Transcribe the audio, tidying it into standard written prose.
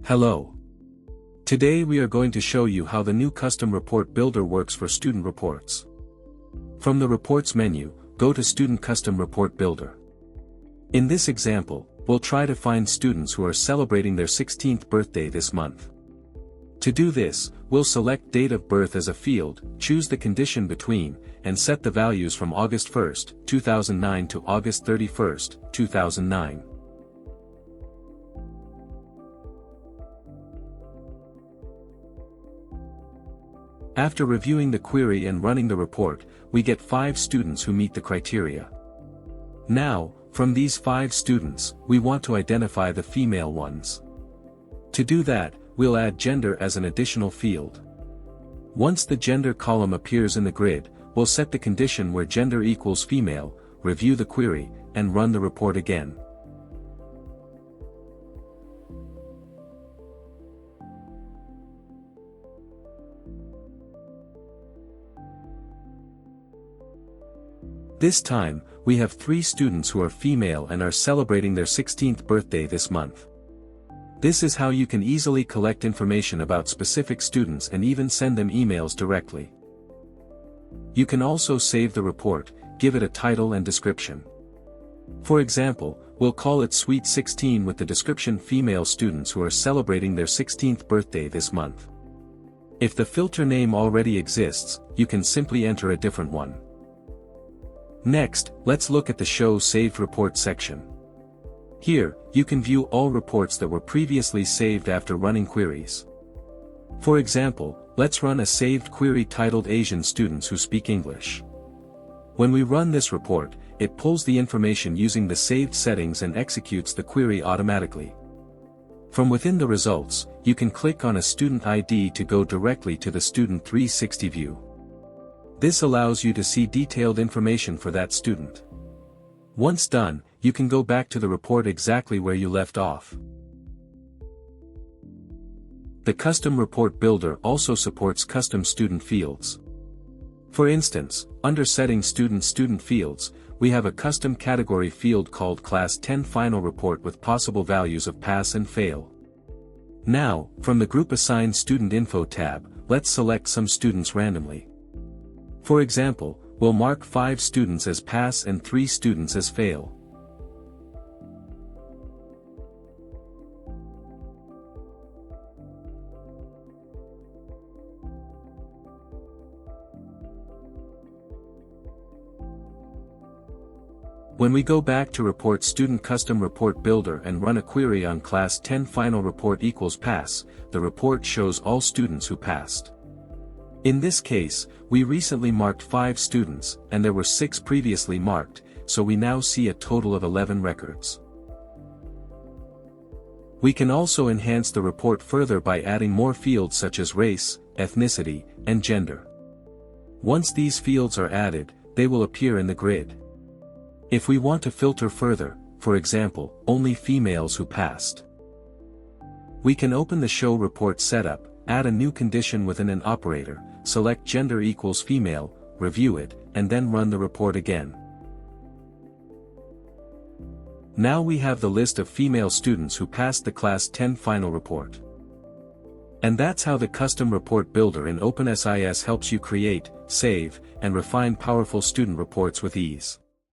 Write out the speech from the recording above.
Hello. Today we are going to show you how the new custom report builder works for student reports. From the Reports menu, go to Student Custom Report Builder. In this example, we'll try to find students who are celebrating their 16th birthday this month. To do this, we'll select date of birth as a field, choose the condition between, and set the values from August 1st, 2009 to August 31st, 2009. After reviewing the query and running the report, we get 5 students who meet the criteria. Now, from these 5 students, we want to identify the female ones. To do that, we'll add gender as an additional field. Once the gender column appears in the grid, we'll set the condition where gender equals female, review the query, and run the report again. This time, we have 3 students who are female and are celebrating their 16th birthday this month. This is how you can easily collect information about specific students and even send them emails directly. You can also save the report, give it a title and description. For example, we'll call it Sweet 16 with the description female students who are celebrating their 16th birthday this month. If the filter name already exists, you can simply enter a different one. Next, let's look at the Show Saved Report section. Here, you can view all reports that were previously saved after running queries. For example, let's run a saved query titled Asian Students Who Speak English. When we run this report, it pulls the information using the saved settings and executes the query automatically. From within the results, you can click on a student ID to go directly to the Student 360 view. This allows you to see detailed information for that student. Once done, you can go back to the report exactly where you left off. The Custom Report Builder also supports custom student fields. For instance, under Setting Student Fields, we have a custom category field called Class 10 Final Report with possible values of pass and fail. Now, from the Group Assign Student Info tab, let's select some students randomly. For example, we'll mark 5 students as pass and 3 students as fail. When we go back to Report Student Custom Report Builder and run a query on Class 10 Final Report equals pass, the report shows all students who passed. In this case, we recently marked 5 students, and there were 6 previously marked, so we now see a total of 11 records. We can also enhance the report further by adding more fields such as race, ethnicity, and gender. Once these fields are added, they will appear in the grid. If we want to filter further, for example, only females who passed, we can open the Show Report Setup, add a new condition within an operator, select gender equals female, review it, and then run the report again. Now we have the list of female students who passed the Class 10 Final Report. And that's how the Custom Report Builder in openSIS helps you create, save, and refine powerful student reports with ease.